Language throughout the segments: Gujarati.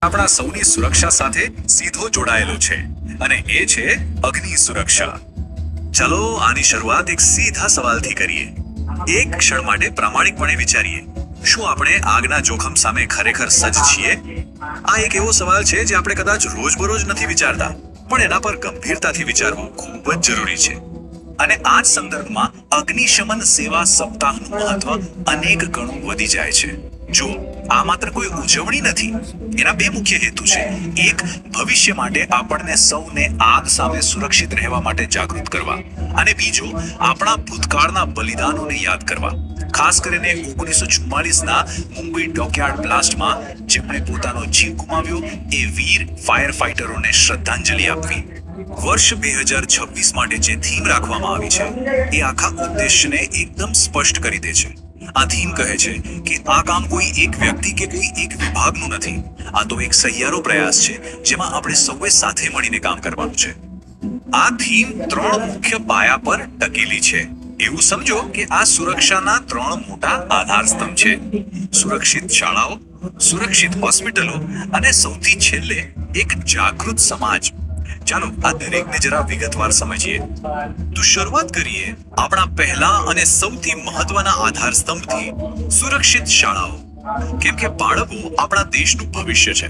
આપણા સૌની સુરક્ષા સાથે સીધો જોડાયેલો છે અને એ છે અગ્નિ સુરક્ષા. ચલો આની શરૂઆત એક સીધા સવાલથી કરીએ. એક ક્ષણ માટે પ્રામાણિકપણે વિચારીએ, શું આપણે આગના જોખમ સામે ખરેખર સજ્જ છીએ? આ એક એવો સવાલ છે જે આપણે કદાચ રોજબરોજ નથી વિચારતા, પણ એના પર ગંભીરતાથી વિચારવું ખૂબ જ જરૂરી છે. અને આ જ સંદર્ભમાં અગ્નિશમન સેવા સપ્તાહનું મહત્વ અનેક ગણું વધી જાય છે. જો આ માત્ર કોઈ ઉજવણી નથી, એના બે મુખ્ય હેતુ છે. એક, ભવિષ્ય માટે આપણને સૌને આગ સામે સુરક્ષિત રહેવા માટે જાગૃત કરવા, અને બીજો, આપણા ભૂતકાળના બલિદાનોને યાદ કરવા. ખાસ કરીને 1944ના મુંબઈ ડોકયાર્ડ બ્લાસ્ટમાં જેમણે પોતાનો જીવ ગુમાવ્યો એ વીર ફાયર ફાઈટરોને શ્રદ્ધાંજલિ આપવી. વર્ષ 2026 માટે જે થીમ રાખવામાં આવી છે એ આખા ઉદ્દેશ્યને એકદમ સ્પષ્ટ કરી દે છે. આ થીમ કહે છે કે આ કામ કોઈ એક વ્યક્તિ કે કોઈ એક વિભાગનું નથી. આ તો એક સહિયારો પ્રયાસ છે જેમાં આપણે સૌએ સાથે મળીને કામ કરવાનું છે. આ થીમ 3 મુખ્ય પાયા પર ટકેલી છે. એવું સમજો કે આ સુરક્ષાના 3 મોટા આધારસ્તંભ છે: સુરક્ષિત શાળાઓ, સુરક્ષિત હોસ્પિટલો અને સૌથી છેલ્લે એક જાગૃત સમાજ. ચાલો આ દરેકને જરા વિગતવાર સમજીએ. તો શરૂઆત કરીએ આપણા પહેલા અને સૌથી મહત્વના આધાર સ્તંભથી, સુરક્ષિત શાળાઓ. કેમ કે બાળકો આપણા દેશનું ભવિષ્ય છે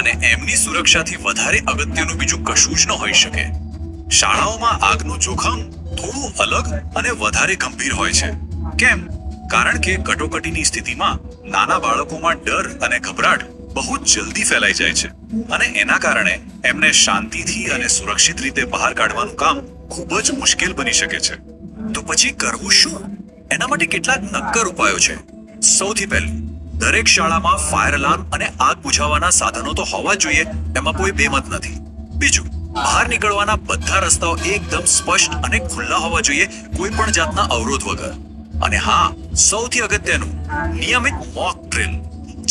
અને એમની સુરક્ષાથી વધારે અગત્યનું બીજું કશું જ ન હોઈ શકે. શાળાઓમાં આગનું જોખમ થોડું અલગ અને વધારે ગંભીર હોય છે. કેમ? કારણ કે કટોકટીની સ્થિતિમાં નાના બાળકોમાં ડર અને ગભરાટ બહુ જલ્દી ફેલાઈ જાય છે અને એના કારણે એમને શાંતિથી અને સુરક્ષિત રીતે બહાર કાઢવાનું કામ ખૂબ જ મુશ્કેલ બની શકે છે. તો પછી કરવું શું? એના માટે કેટલાક નક્કર ઉપાયો છે. સૌથી પહેલું, દરેક શાળામાં ફાયર અલાર્મ અને આગ બુઝાવવાના સાધનો તો હોવા જોઈએ, એમાં કોઈ બેમત નથી. બીજું, બહાર નીકળવાના બધા રસ્તાઓ એકદમ સ્પષ્ટ અને ખુલ્લા હોવા જોઈએ, કોઈ પણ જાતના અવરોધ વગર. અને હા, સૌથી અગત્યનું, નિયમિત મોક ડ્રિલ,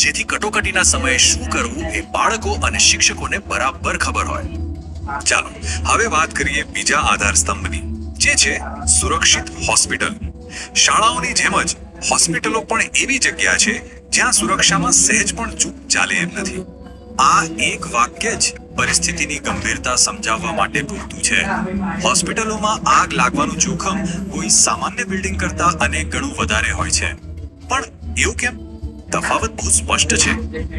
જેથી કટોકટીના સમયે શું કરવું એ બાળકો અને શિક્ષકોને બરાબર ખબર હોય. ચાલો હવે વાત કરીએ બીજા આધાર સ્તંભની, જે છે સુરક્ષિત હોસ્પિટલ. શાળાઓની જેમ જ હોસ્પિટલો પણ એવી જગ્યા છે જ્યાં સુરક્ષામાં સહેજ પણ ચૂક ચાલે એમ નથી. આ એક વાક્ય જ પરિસ્થિતિની ગંભીરતા સમજાવવા માટે પૂરતું છે. હોસ્પિટલોમાં આગ લાગવાનું જોખમ કોઈ સામાન્ય બિલ્ડિંગ કરતા અનેક ગણું વધારે હોય છે. પણ એવું કેમ? તફાવત બહુ સ્પષ્ટ છે.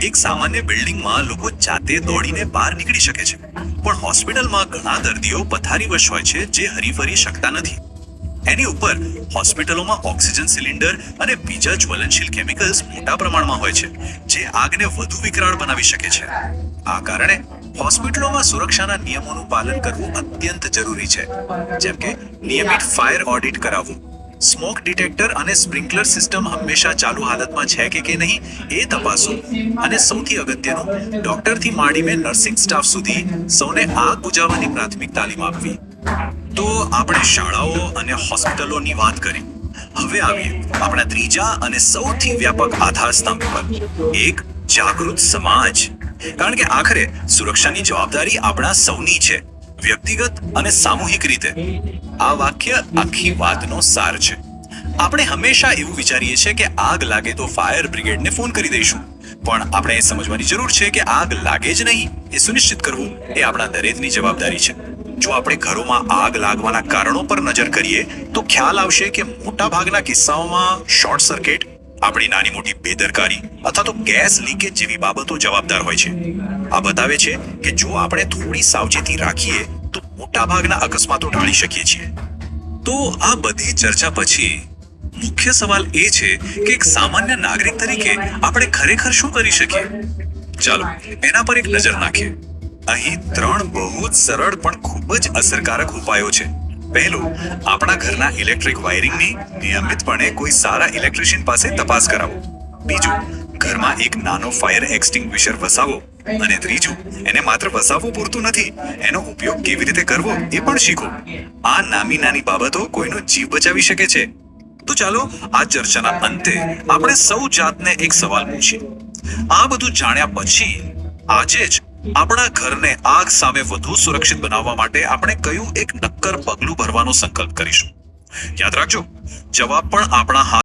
એક સામાન્ય બિલ્ડિંગમાં લોકો જાતે દોડીને બહાર નીકળી શકે છે, પણ હોસ્પિટલમાં ઘણા દર્દીઓ પથારીવશ હોય છે જે હરીફરી શકતા નથી. એની ઉપર હોસ્પિટલોમાં ઓક્સિજન સિલિન્ડર અને બીજા જ્વલનશીલ કેમિકલ્સ મોટા પ્રમાણમાં હોય છે, જે આગને વધુ વિકરાળ બનાવી શકે છે. આ કારણે હોસ્પિટલોમાં સુરક્ષાના નિયમોનું પાલન કરવું અત્યંત જરૂરી છે, જેમ કે નિયમિત ફાયર ઓડિટ કરાવવું, સ્મોક ડિટેક્ટર અને સ્પ્રિંકલર સિસ્ટમ હંમેશા ચાલુ હાલતમાં છે કે નહીં એ તપાસવું, અને સૌથી અગત્યનું, ડોક્ટરથી માંડીને નર્સિંગ સ્ટાફ સુધી સૌને આગ બુઝાવવાની પ્રાથમિક તાલીમ આપવી. તો આપણે શાળાઓ અને હોસ્પિટલોની વાત કરી. હવે આવીએ આપણા ત્રીજા અને સૌથી વ્યાપક આધાર સ્તંભ પર, એક જાગૃત સમાજ. કારણ કે આખરે સુરક્ષાની જવાબદારી આપણા સૌની છે, વ્યક્તિગત અને સામૂહિક રીતે. આ વાક્ય આખી વાતનો સાર છે. આપણે હંમેશા એવું વિચારીએ છીએ કે આગ લાગે તો ફાયર બ્રિગેડને ફોન કરી દઈશું, પણ આપણે એ સમજવાની જરૂર છે કે આગ લાગે જ નહીં એ સુનિશ્ચિત કરવું એ આપણા દરેકની જવાબદારી છે. જો આપણે ઘરોમાં આગ લાગવાના કારણો પર નજર કરીએ તો ખ્યાલ આવશે કે મોટા ભાગના કિસ્સાઓમાં શોર્ટ સર્કિટ, આપણી નાની મોટી બેદરકારી અથવા તો ગેસ લીકેજ જેવી બાબતો જવાબદાર હોય છે. આ બતાવે છે કે જો આપણે થોડી સાવચેતી રાખીએ તો મોટા ભાગના અકસ્માતો ટાળી શકીએ છીએ. તો આ બધી ચર્ચા પછી મુખ્ય સવાલ એ છે કે એક સામાન્ય નાગરિક તરીકે આપણે ખરેખર શું કરી શકીએ? ચાલો એના પર એક નજર નાખીએ. અહીં 3 બહુ જ સરળ પણ ખૂબ જ અસરકારક ઉપાયો છે. પહેલું, આપણા ઘરના ઇલેક્ટ્રિક વાયરિંગની નિયમિતપણે કોઈ સારા ઇલેક્ટ્રિશિયન પાસે તપાસ કરાવો. બીજું, ઘરમાં એક નાનો ફાયર એક્સટિંગ્વિશર વસાવો. અને ત્રીજું, એને માત્ર વસાવવું પૂરતું નથી, એનો ઉપયોગ કેવી રીતે કરવો એ પણ શીખો. આ નાની નાની બાબતો કોઈનો જીવ બચાવી શકે છે. તો ચાલો આ ચર્ચાના અંતે આપણે સૌ જાતને એક સવાલ પૂછીએ. આ બધું જાણ્યા પછી આજે જ આપણા ઘરને આગ સામે વધુ સુરક્ષિત બનાવવા માટે આપણે કયું એક નક્કર પગલું ભરવાનો સંકલ્પ કરીશું? યાદ રાખજો, જવાબ પણ આપણા હાથ